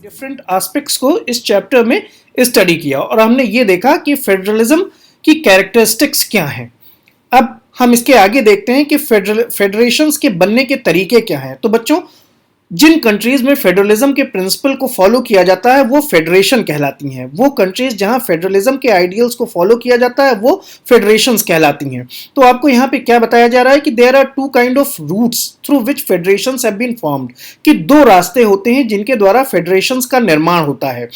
Different aspects को इस chapter में स्टडी किया और हमने ये देखा कि फेडरलिज्म की कैरेक्टरिस्टिक्स क्या हैं। अब हम इसके आगे देखते हैं कि फेडरेशंस के बनने के तरीके क्या हैं। तो बच्चों, जिन कंट्रीज में फेडरलिज्म के प्रिंसिपल को फॉलो किया जाता है वो फेडरेशन कहलाती हैं। वो कंट्रीज जहां फेडरलिज्म के आइडियल्स को फॉलो किया जाता है वो फेडरेशंस कहलाती हैं। तो आपको यहां पे क्या बताया जा रहा है कि there are two kind of routes through which federations have been formed, कि दो रास्ते होते हैं जिनके द्वारा फेडरेशंस का निर्माण होता है।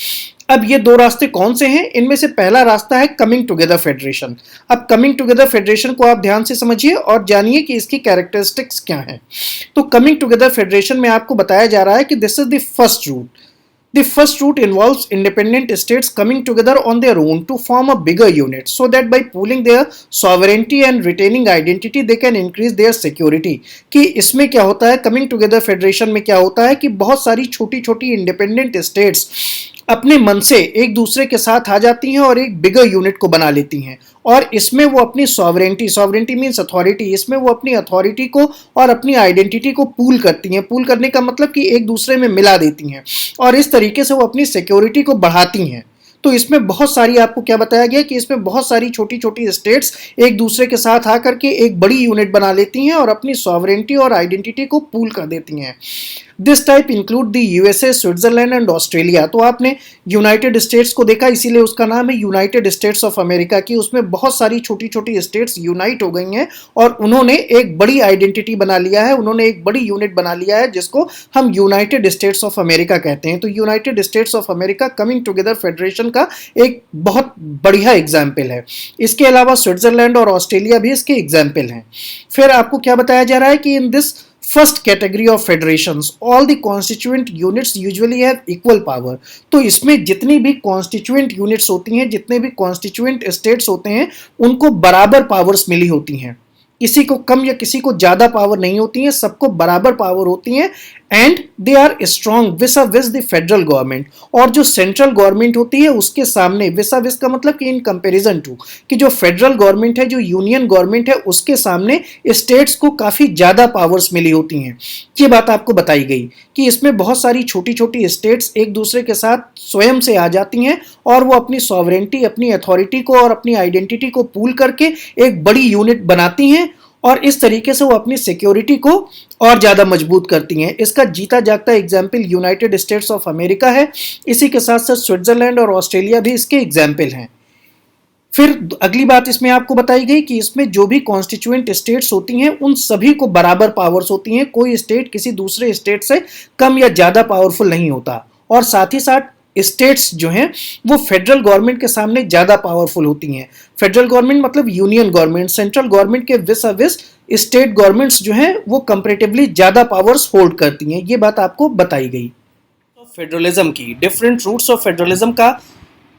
अब ये दो रास्ते कौन से हैं? इनमें से पहला रास्ता है कमिंग टुगेदर फेडरेशन। अब कमिंग टुगेदर फेडरेशन को आप ध्यान से समझिए और जानिए कि इसकी कैरेक्टरिस्टिक्स क्या हैं। तो कमिंग टुगेदर फेडरेशन में आपको बताया जा रहा है कि this is the first route. The first route involves independent states coming together on their own to form a bigger unit so that by pooling their sovereignty and retaining identity they can increase their security। कि इसमें क्या होता है, coming together federation में क्या होता है कि बहुत सारी छोटी छोटी इंडिपेंडेंट स्टेट्स अपने मन से एक दूसरे के साथ आ जाती हैं और एक बिगर यूनिट को बना लेती हैं और इसमें वो अपनी सॉवरेंटी मीन्स अथॉरिटी, इसमें वो अपनी अथॉरिटी को और अपनी आइडेंटिटी को पूल करती हैं। पूल करने का मतलब कि एक दूसरे में मिला देती हैं और इस तरीके से वो अपनी सिक्योरिटी को बढ़ाती हैं। तो इसमें बहुत सारी, आपको क्या बताया गया कि इसमें बहुत सारी छोटी छोटी स्टेट्स एक दूसरे के साथ आकर के एक बड़ी यूनिट बना लेती हैं और अपनी सॉवरेंटी और आइडेंटिटी को पूल कर देती हैं। This type include the USA, Switzerland and Australia. तो आपने यूनाइटेड स्टेट्स को देखा, इसीलिए उसका नाम है यूनाइटेड स्टेट्स ऑफ अमेरिका, की उसमें बहुत सारी छोटी छोटी स्टेट्स यूनाइट हो गई हैं और उन्होंने एक बड़ी आइडेंटिटी बना लिया है, उन्होंने एक बड़ी यूनिट बना लिया है जिसको हम यूनाइटेड स्टेट्स ऑफ अमेरिका कहते हैं। तो United states of America coming together federation का एक बहुत बढ़िया एग्जाम्पल है। इसके अलावा स्विट्जरलैंड और ऑस्ट्रेलिया भी इसके एग्जाम्पल हैं। फिर आपको क्या बताया जा रहा है कि in this first category of federations all the constituent units usually have equal power. तो इसमें जितनी भी कॉन्स्टिट्यूएंट यूनिट्स होती हैं, जितने भी कॉन्स्टिट्यूएंट स्टेट्स होते हैं, उनको बराबर पावर्स मिली होती हैं। किसी को कम या किसी को ज्यादा पावर नहीं होती है, सबको बराबर पावर होती है एंड दे आर स्ट्रॉन्ग विसा विस द फेडरल गवर्नमेंट। और जो सेंट्रल गवर्नमेंट होती है उसके सामने, विसा विस का मतलब कि इन कंपैरिजन टू, कि जो फेडरल गवर्नमेंट है, जो यूनियन गवर्नमेंट है, उसके सामने स्टेट्स को काफी ज्यादा पावर्स मिली होती हैं। ये बात आपको बताई गई कि इसमें बहुत सारी छोटी छोटी स्टेट्स एक दूसरे के साथ स्वयं से आ जाती हैं और वो अपनी सॉवरेंटी, अपनी अथॉरिटी को और अपनी आइडेंटिटी को पूल करके एक बड़ी यूनिट बनाती हैं और इस तरीके से वो अपनी सिक्योरिटी को और ज्यादा मजबूत करती हैं। इसका जीता जागता example United states of America है। इसी के साथ साथ स्विट्जरलैंड और ऑस्ट्रेलिया भी इसके एग्जाम्पल हैं। फिर अगली बात इसमें आपको बताई गई कि इसमें जो भी कॉन्स्टिट्यूएंट स्टेट्स होती हैं उन सभी को बराबर पावर्स होती हैं। कोई स्टेट किसी दूसरे स्टेट से कम या ज्यादा पावरफुल नहीं होता और साथ ही साथ स्टेट्स जो हैं वो फेडरल गवर्नमेंट के सामने ज्यादा पावरफुल होती हैं। फेडरल गवर्नमेंट मतलब यूनियन गवर्नमेंट, सेंट्रल गवर्नमेंट के विसा विस स्टेट गवर्नमेंट्स जो हैं वो कंपैरेटिवली ज्यादा पावर्स होल्ड करती हैं। ये बात आपको बताई गई। फेडरलिज्म की डिफरेंट रूट्स ऑफ फेडरलिज्म का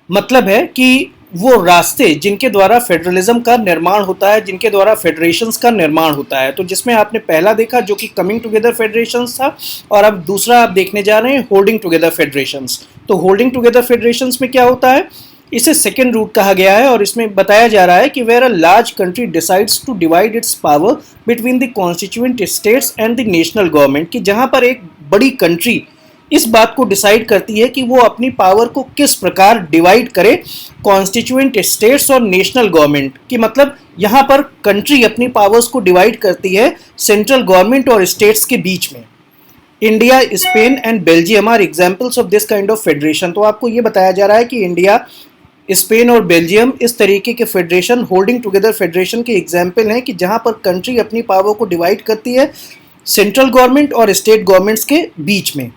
मतलब है कि वो रास्ते जिनके द्वारा फेडरलिज्म का निर्माण होता है, जिनके द्वारा फेडरेशंस का निर्माण होता है। तो जिसमें आपने पहला देखा जो कि कमिंग टुगेदर फेडरेशंस था और अब दूसरा आप देखने जा रहे हैं होल्डिंग टुगेदर फेडरेशंस। तो होल्डिंग टुगेदर फेडरेशंस में क्या होता है, इसे सेकेंड रूट कहा गया है और इसमें बताया जा रहा है कि where a large country decides to divide its power between the constituent states and the national government, कि जहां पर एक बड़ी कंट्री इस बात को डिसाइड करती है कि वो अपनी पावर को किस प्रकार डिवाइड करे कॉन्स्टिट्यूएंट स्टेट्स और नेशनल गवर्नमेंट की। मतलब यहाँ पर कंट्री अपनी पावर्स को डिवाइड करती है सेंट्रल गवर्नमेंट और स्टेट्स के बीच में। India, Spain and Belgium are examples of this kind of federation. तो आपको ये बताया जा रहा है कि इंडिया, स्पेन और बेल्जियम इस तरीके के फेडरेशन, होल्डिंग टुगेदर फेडरेशन के एग्जाम्पल हैं कि जहाँ पर कंट्री अपनी पावर को डिवाइड करती है सेंट्रल गवर्नमेंट और स्टेट गवर्नमेंट्स के बीच में।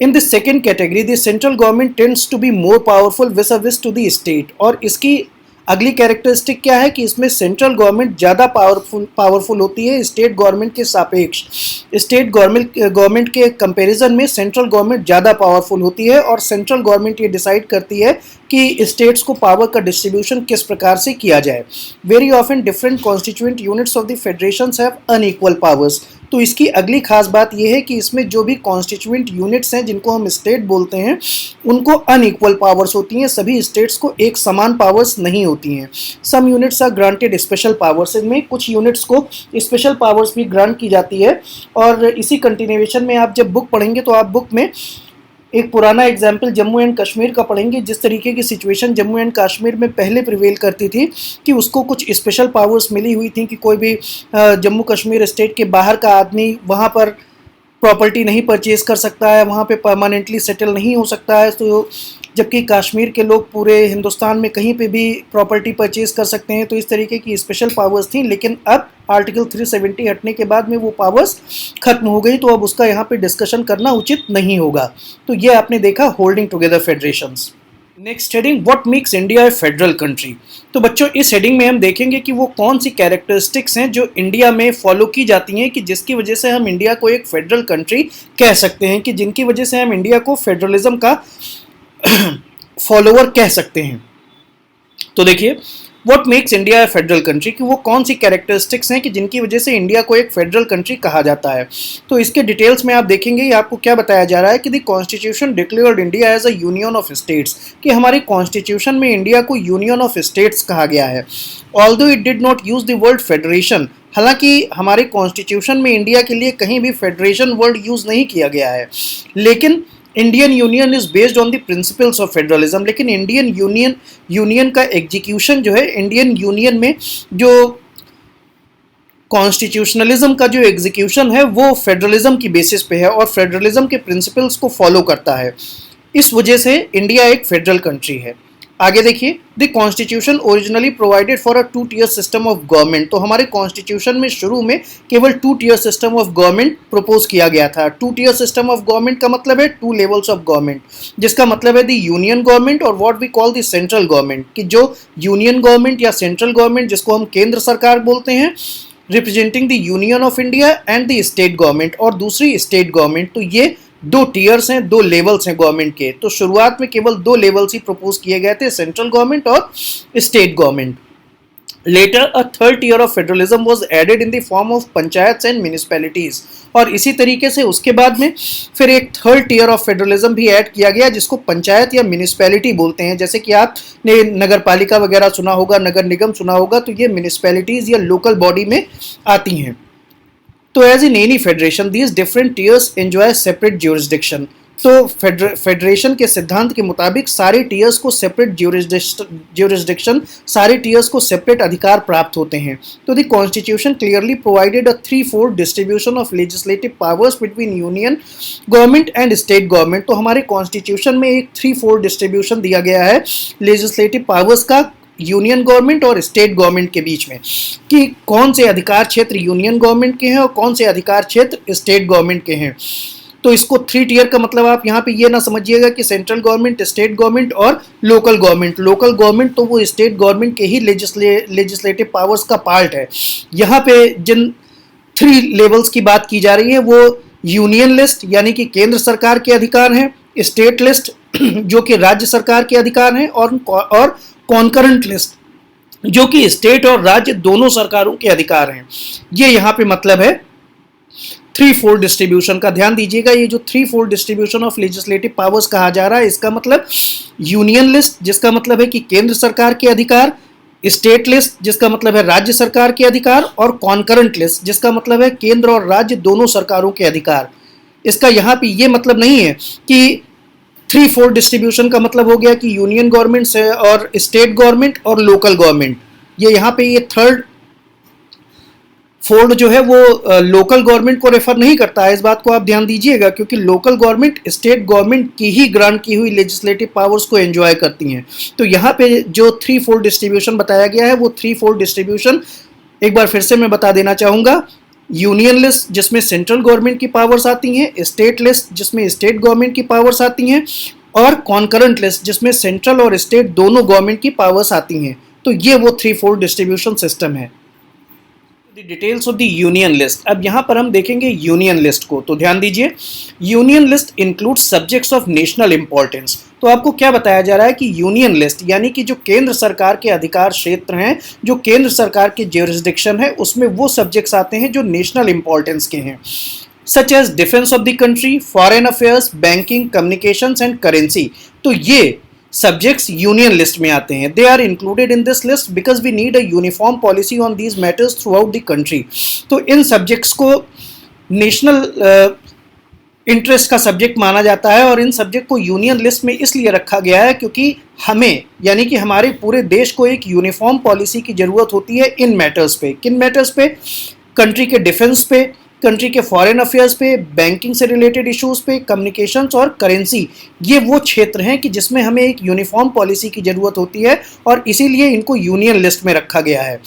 In the second category, the central government tends to be more powerful vis-a-vis to the state। और इसकी अगली कैरेक्टरिस्टिक क्या है कि इसमें सेंट्रल गवर्नमेंट ज़्यादा पावरफुल होती है स्टेट गवर्नमेंट के सापेक्ष। स्टेट गवर्नमेंट के कंपैरिजन में सेंट्रल गवर्नमेंट ज़्यादा पावरफुल होती है और सेंट्रल गवर्नमेंट ये डिसाइड करती है कि स्टेट्स को पावर का डिस्ट्रीब्यूशन किस प्रकार से किया जाए। Very often different constituent units of the federations have unequal powers. तो इसकी अगली खास बात यह है कि इसमें जो भी कॉन्स्टिट्यूएंट यूनिट्स हैं जिनको हम स्टेट बोलते हैं उनको अनइक्वल पावर्स होती हैं। सभी स्टेट्स को एक समान पावर्स नहीं होती हैं। Some units are granted special powers. इनमें कुछ यूनिट्स को स्पेशल पावर्स भी ग्रांट की जाती है। और इसी कंटिन्यूएशन में आप जब बुक पढ़ेंगे तो आप बुक में एक पुराना एग्जाम्पल जम्मू एंड कश्मीर का पढ़ेंगे, जिस तरीके की सिचुएशन जम्मू एंड कश्मीर में पहले प्रिवेल करती थी कि उसको कुछ स्पेशल पावर्स मिली हुई थी कि कोई भी जम्मू कश्मीर स्टेट के बाहर का आदमी वहाँ पर प्रॉपर्टी नहीं परचेज कर सकता है, वहाँ पे परमानेंटली सेटल नहीं हो सकता है। तो जबकि कश्मीर के लोग पूरे हिंदुस्तान में कहीं पे भी प्रॉपर्टी परचेज कर सकते हैं। तो इस तरीके की स्पेशल पावर्स थी, लेकिन अब आर्टिकल 370 हटने के बाद में वो पावर्स खत्म हो गई, तो अब उसका यहाँ पे डिस्कशन करना उचित नहीं होगा। तो ये आपने देखा holding together federations. Next heading, what makes India A federal country. तो बच्चों इस हेडिंग में हम देखेंगे कि वो कौन सी कैरेक्टरिस्टिक्स हैं जो इंडिया में फॉलो की जाती हैं कि जिसकी वजह से हम इंडिया को एक फेडरल कंट्री कह सकते हैं, कि जिनकी वजह से हम इंडिया को फेडरलिज्म का फॉलोवर कह सकते हैं। तो देखिए, what makes India A federal country, कि वो कौन सी कैरेक्टरिस्टिक्स हैं कि जिनकी वजह से इंडिया को एक फेडरल कंट्री कहा जाता है। तो इसके डिटेल्स में आप देखेंगे, ये आपको क्या बताया जा रहा है कि the constitution declared India as a union of states, कि हमारी कॉन्स्टिट्यूशन में इंडिया को यूनियन ऑफ स्टेट्स कहा गया है। Although it did not use the word federation, हालांकि हमारे कॉन्स्टिट्यूशन में इंडिया के लिए कहीं भी फेडरेशन वर्ड यूज नहीं किया गया है, लेकिन Indian union is based on the principles of federalism. लेकिन इंडियन यूनियन का एग्जीक्यूशन जो है, इंडियन यूनियन में जो कॉन्स्टिट्यूशनलिज्म का जो एग्जीक्यूशन है वो फेडरलिज्म की बेसिस पे है और फेडरलिज्म के प्रिंसिपल्स को फॉलो करता है। इस वजह से इंडिया एक फेडरल कंट्री है। आगे देखिए, the constitution originally provided for a 2-tier system of government. तो हमारे कॉन्स्टिट्यूशन में शुरू में केवल 2-tier system of government propose किया गया था। 2-tier सिस्टम ऑफ गवर्नमेंट का मतलब है 2 लेवल्स ऑफ गवर्नमेंट, जिसका मतलब है द यूनियन गवर्नमेंट और what we call the central government, कि जो यूनियन गवर्नमेंट या सेंट्रल गवर्नमेंट जिसको हम केंद्र सरकार बोलते हैं, representing the union of India and the state government, और दूसरी स्टेट गवर्नमेंट। तो ये 2 टीयर्स हैं, 2 लेवल्स हैं गवर्नमेंट के। तो शुरुआत में केवल 2 लेवल्स ही प्रपोज किए गए थे, सेंट्रल गवर्नमेंट और state government. Later a 3rd tier of federalism was added in the form of panchayat and municipalities, और इसी तरीके से उसके बाद में फिर एक 3rd tier ऑफ फेडरलिज्म भी ऐड किया गया जिसको पंचायत या म्यूनिसिपैलिटी बोलते हैं। जैसे कि आपने नगर पालिका वगैरह सुना होगा, नगर निगम सुना होगा, तो ये म्यूनिसिपैलिटीज या लोकल बॉडी में आती हैं। तो as in any federation these different tiers enjoy separate jurisdiction. तो फेडरेशन के सिद्धांत के मुताबिक सारे टीयर्स को सेपरेट ज्यूरिसडिक्शन, सारे टीयर्स को सेपरेट अधिकार प्राप्त होते हैं। तो the constitution clearly provided a 3-4 distribution of legislative powers between union government and state government. तो हमारे कॉन्स्टिट्यूशन में एक 3-4 डिस्ट्रीब्यूशन दिया गया है लेजिस्लेटिव पावर्स का यूनियन गवर्नमेंट और स्टेट गवर्नमेंट के बीच में, कि कौन से अधिकार क्षेत्र यूनियन गवर्नमेंट के हैं और कौन से अधिकार क्षेत्र स्टेट गवर्नमेंट के हैं। तो इसको 3 टियर का मतलब आप यहाँ पे ये ना समझिएगा कि सेंट्रल गवर्नमेंट, स्टेट गवर्नमेंट और लोकल गवर्नमेंट। लोकल गवर्नमेंट तो वो स्टेट गवर्नमेंट के ही लेजिस्लेटिव पावर्स का पार्ट है। यहाँ पे जिन 3 लेवल्स की बात की जा रही है वो यूनियन लिस्ट यानी कि केंद्र सरकार के अधिकार हैं, स्टेट लिस्ट जो कि राज्य सरकार के अधिकार हैं, और कॉन्करेंट लिस्ट जो कि स्टेट और राज्य दोनों सरकारों के अधिकार हैं। ये यहाँ पे मतलब है 3-4 डिस्ट्रीब्यूशन का। ध्यान दीजिएगा, ये जो 3-4 डिस्ट्रीब्यूशन ऑफ लेजिस्लेटिव पावर्स कहा जा रहा है, इसका मतलब यूनियन लिस्ट जिसका मतलब है कि केंद्र सरकार के अधिकार, स्टेट लिस्ट जिसका मतलब है राज्य सरकार के अधिकार, और कॉन्करेंट लिस्ट जिसका मतलब है केंद्र और राज्य दोनों सरकारों के अधिकार। इसका यहाँ पे ये मतलब नहीं है कि 3-4 डिस्ट्रीब्यूशन का मतलब हो गया कि यूनियन गवर्नमेंट से और स्टेट गवर्नमेंट और लोकल गवर्नमेंट। ये यहाँ पे ये 3rd फोल्ड जो है वो लोकल गवर्नमेंट को रेफर नहीं करता है। इस बात को आप ध्यान दीजिएगा, क्योंकि लोकल गवर्नमेंट स्टेट गवर्नमेंट की ही ग्रांट की हुई लेजिस्लेटिव पावर्स को एंजॉय करती हैं। तो यहाँ पे जो 3-4 डिस्ट्रीब्यूशन बताया गया है वो 3-4 डिस्ट्रीब्यूशन एक बार फिर से मैं बता देना चाहूँगा। यूनियन लिस्ट जिसमें सेंट्रल गवर्नमेंट की पावर्स आती हैं, स्टेट लिस्ट जिसमें स्टेट गवर्नमेंट की पावर्स आती हैं, और कॉन्करेंट लिस्ट जिसमें सेंट्रल और स्टेट दोनों गवर्नमेंट की पावर्स आती हैं। तो ये वो 3-4 डिस्ट्रीब्यूशन सिस्टम है। Details of the union list. अब यहाँ पर हम देखेंगे यूनियन लिस्ट को, तो ध्यान दीजिए, union list includes subjects of national importance. तो आपको क्या बताया जा रहा है कि यूनियन लिस्ट यानी कि जो केंद्र सरकार के अधिकार क्षेत्र हैं, जो केंद्र सरकार के ज्यूरिसडिक्शन है, उसमें वो सब्जेक्ट्स आते हैं जो नेशनल इंपॉर्टेंस के हैं, such as defence of the country, foreign affairs, banking, communications and currency. तो ये सब्जेक्ट्स यूनियन लिस्ट में आते हैं। They are included in this list because we need a uniform policy on these matters throughout the country. तो इन subjects को national interest का subject माना जाता है और इन सब्जेक्ट को यूनियन लिस्ट में इसलिए रखा गया है क्योंकि हमें यानी कि हमारे पूरे देश को एक यूनिफॉर्म पॉलिसी की जरूरत होती है इन मैटर्स पे। किन मैटर्स पे? कंट्री के डिफेंस पे, कंट्री के फॉरेन अफेयर्स पे, बैंकिंग से रिलेटेड इश्यूज पे, कम्युनिकेशंस और करेंसी। ये वो क्षेत्र हैं कि जिसमें हमें एक यूनिफॉर्म पॉलिसी की जरूरत होती है और इसीलिए इनको यूनियन लिस्ट में रखा गया है।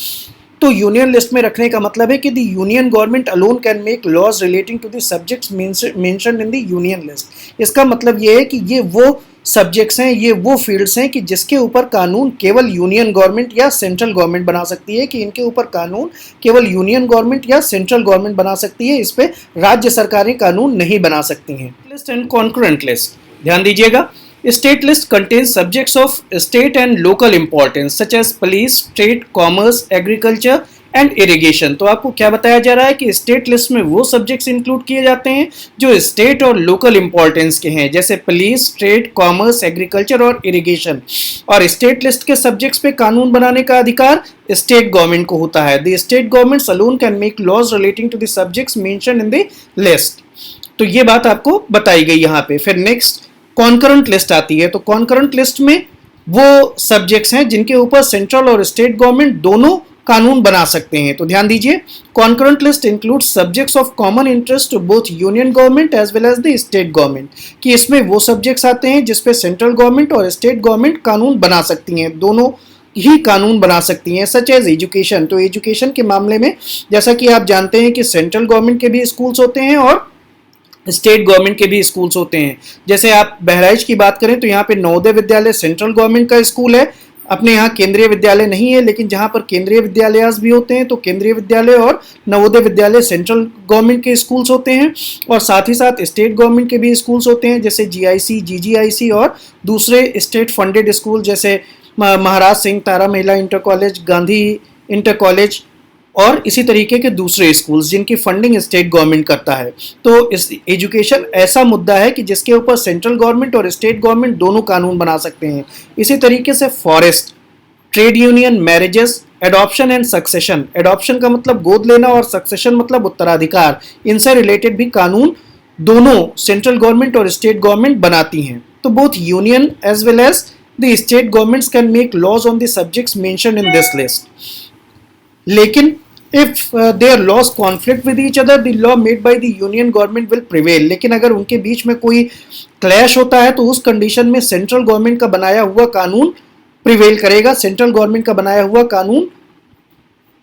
तो यूनियन लिस्ट में रखने का मतलब है कि the union government alone can make laws relating to the subjects mentioned in the union list. इसका मतलब ये है कि ये वो सब्जेक्ट्स हैं, ये वो फील्ड्स हैं कि जिसके ऊपर कानून केवल यूनियन गवर्नमेंट या सेंट्रल गवर्नमेंट बना सकती है, कि इनके ऊपर कानून केवल यूनियन गवर्नमेंट या सेंट्रल गवर्नमेंट बना सकती है, इस पे राज्य सरकारें कानून नहीं बना सकती हैं। लिस्ट एंड कॉन्करेंट लिस्ट, ध्यान दीजिएगा। State list contains subjects of state and local importance such as police, trade, commerce, agriculture and irrigation। तो आपको क्या बताया जा रहा है कि स्टेट लिस्ट में वो सब्जेक्ट्स इंक्लूड किए जाते हैं जो स्टेट और लोकल इंपॉर्टेंस के हैं, जैसे पुलिस, ट्रेड, कॉमर्स, एग्रीकल्चर और इरिगेशन। और स्टेट लिस्ट के सब्जेक्ट्स पे कानून बनाने का अधिकार स्टेट गवर्नमेंट को होता है। The state governments alone can make laws relating to the subjects mentioned in the list. तो ये बात आपको बताई गई यहाँ पे। फिर नेक्स्ट कॉन्करेंट लिस्ट आती है। तो कॉन्करेंट लिस्ट में वो सब्जेक्ट्स हैं जिनके ऊपर सेंट्रल और स्टेट गवर्नमेंट दोनों कानून बना सकते हैं। तो ध्यान दीजिए, concurrent list includes subjects of common interest to both union government as well as the state government, कि इसमें वो सब्जेक्ट्स आते हैं जिसपे सेंट्रल गवर्नमेंट और स्टेट गवर्नमेंट कानून बना सकती हैं, दोनों ही कानून बना सकती हैं। सच एज एजुकेशन, तो एजुकेशन के मामले में जैसा कि आप जानते हैं कि सेंट्रल गवर्नमेंट के भी स्कूल्स होते हैं और स्टेट गवर्नमेंट के भी स्कूल्स होते हैं। जैसे आप बहराइच की बात करें तो यहाँ पे नवोदय विद्यालय सेंट्रल गवर्नमेंट का स्कूल है, अपने यहाँ केंद्रीय विद्यालय नहीं है, लेकिन जहाँ पर केंद्रीय विद्यालय भी होते हैं तो केंद्रीय विद्यालय और नवोदय विद्यालय सेंट्रल गवर्नमेंट के स्कूल्स होते हैं। और साथ ही साथ स्टेट गवर्नमेंट के भी स्कूल्स होते हैं, जैसे GIC, GGIC और दूसरे स्टेट फंडेड स्कूल जैसे महाराज सिंह, तारा महिला inter college, Gandhi inter college और इसी तरीके के दूसरे स्कूल्स जिनकी फंडिंग स्टेट गवर्नमेंट करता है। तो इस एजुकेशन ऐसा मुद्दा है कि जिसके ऊपर सेंट्रल गवर्नमेंट और स्टेट गवर्नमेंट दोनों कानून बना सकते हैं। इसी तरीके से forest, trade union, marriages, adoption and succession. Adoption का मतलब गोद लेना और सक्सेशन मतलब उत्तराधिकार। इनसे रिलेटेड भी कानून दोनों सेंट्रल गवर्नमेंट और स्टेट गवर्नमेंट बनाती हैं। तो both union as well as the state governments can make laws on the subjects mentioned in this list. लेकिन if their laws conflict with each other, the law made by the union government will prevail। लेकिन अगर उनके बीच में कोई clash होता है तो उस कंडीशन में सेंट्रल गवर्नमेंट का बनाया हुआ कानून प्रिवेल करेगा, सेंट्रल गवर्नमेंट का बनाया हुआ कानून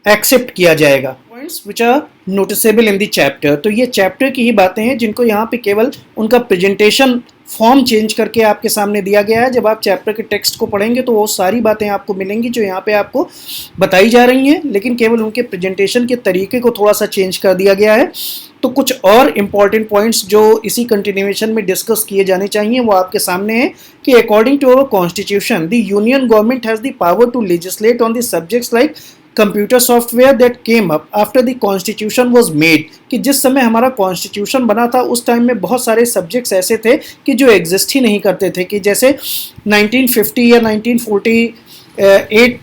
एक्सेप्ट किया जाएगा। Points which are noticeable in the chapter, तो ये चैप्टर की ही बातें हैं जिनको यहाँ पे केवल उनका प्रेजेंटेशन फॉर्म चेंज करके आपके सामने दिया गया है। जब आप चैप्टर के टेक्स्ट को पढ़ेंगे तो वो सारी बातें आपको मिलेंगी जो यहाँ पे आपको बताई जा रही हैं, लेकिन केवल उनके प्रेजेंटेशन के तरीके को थोड़ा सा चेंज कर दिया गया है। तो कुछ और इम्पॉर्टेंट पॉइंट्स जो इसी कंटिन्यूएशन में डिस्कस किए जाने चाहिए वो आपके सामने हैं कि according to our constitution the union government has the power to legislate on the subjects like computer software that came up after the constitution was made, कि जिस समय हमारा कॉन्स्टिट्यूशन बना था उस टाइम में बहुत सारे सब्जेक्ट्स ऐसे थे कि जो एग्जिस्ट ही नहीं करते थे, कि जैसे 1950 या 1948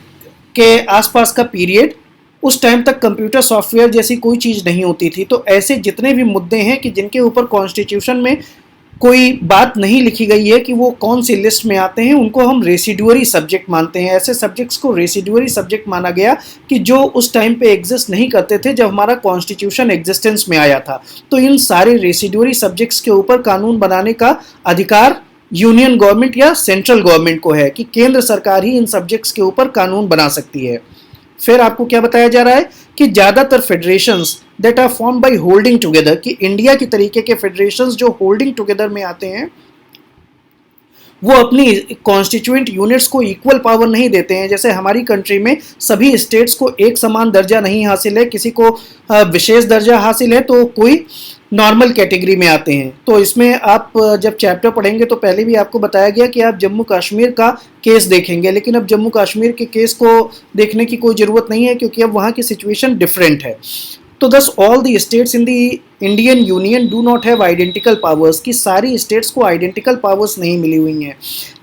के आसपास का पीरियड, उस टाइम तक कंप्यूटर सॉफ्टवेयर जैसी कोई चीज़ नहीं होती थी। तो ऐसे जितने भी मुद्दे हैं कि जिनके ऊपर कॉन्स्टिट्यूशन में कोई बात नहीं लिखी गई है कि वो कौन सी लिस्ट में आते हैं, उनको हम रेसिडुअरी सब्जेक्ट मानते हैं। ऐसे सब्जेक्ट्स को रेसिडुअरी सब्जेक्ट माना गया कि जो उस टाइम पे एग्जिस्ट नहीं करते थे जब हमारा कॉन्स्टिट्यूशन एग्जिस्टेंस में आया था। तो इन सारे रेसिडुअरी सब्जेक्ट्स के ऊपर कानून बनाने का अधिकार यूनियन गवर्नमेंट या सेंट्रल गवर्नमेंट को है, कि केंद्र सरकार ही इन सब्जेक्ट्स के ऊपर कानून बना सकती है। फिर आपको क्या बताया जा रहा है कि ज़्यादातर federations that are form by holding together, कि इंडिया की तरीके के फेडरेशंस जो होल्डिंग टुगेदर में आते हैं वो अपनी कॉन्स्टिट्यूएंट यूनिट्स को इक्वल पावर नहीं देते हैं। जैसे हमारी कंट्री में सभी स्टेट्स को एक समान दर्जा नहीं हासिल है, किसी को विशेष दर्जा हासिल है तो कोई नॉर्मल कैटेगरी में आते हैं। तो इसमें आप जब चैप्टर पढ़ेंगे तो पहले भी आपको बताया गया कि आप जम्मू कश्मीर का केस देखेंगे, लेकिन अब जम्मू कश्मीर के केस को देखने की कोई ज़रूरत नहीं है क्योंकि अब वहाँ की सिचुएशन डिफरेंट है। तो दस all the states in the Indian union do not have identical powers, की सारी स्टेट्स को आइडेंटिकल पावर्स नहीं मिली हुई हैं।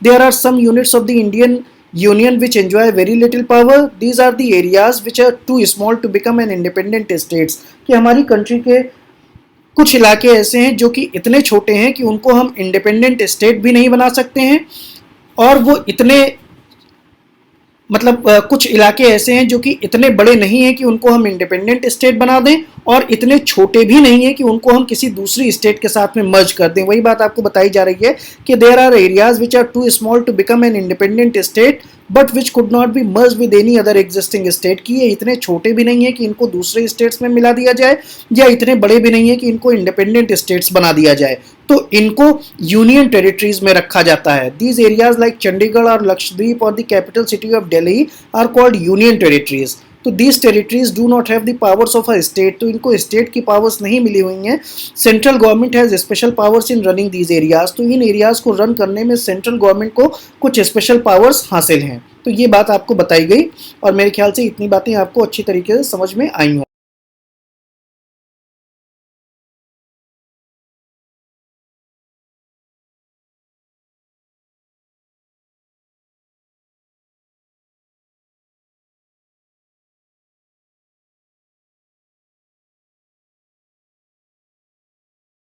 There are some units of the Indian union which enjoy very little power, these are the areas which are too small to become an independent states, कि हमारी country के कुछ इलाके ऐसे हैं जो कि इतने छोटे हैं कि उनको हम इंडिपेंडेंट स्टेट भी नहीं बना सकते हैं, और वो इतने मतलब कुछ इलाके ऐसे हैं जो कि इतने बड़े नहीं हैं कि उनको हम इंडिपेंडेंट स्टेट बना दें, और इतने छोटे भी नहीं हैं कि उनको हम किसी दूसरी स्टेट के साथ में मर्ज कर दें। वही बात आपको बताई जा रही है कि there are areas which are too small to become an independent state but which could not be merge with any other existing state, की ये इतने छोटे भी नहीं है कि इनको दूसरे स्टेट्स में मिला दिया जाए, या इतने बड़े भी नहीं है कि इनको इंडिपेंडेंट स्टेट्स बना दिया जाए, तो इनको यूनियन टेरिटरीज में रखा जाता है। दीज एरियाज लाइक चंडीगढ़ और लक्षद्वीप और the capital city of Delhi are called union territories. तो these territories do not have the powers of a state, तो इनको स्टेट की पावर्स नहीं मिली हुई हैं। Central government has special powers in running these areas, तो इन एरियाज को रन करने में सेंट्रल गवर्नमेंट को कुछ स्पेशल पावर्स हासिल हैं। तो ये बात आपको बताई गई, और मेरे ख्याल से इतनी बातें आपको अच्छी तरीके से समझ में आई हों।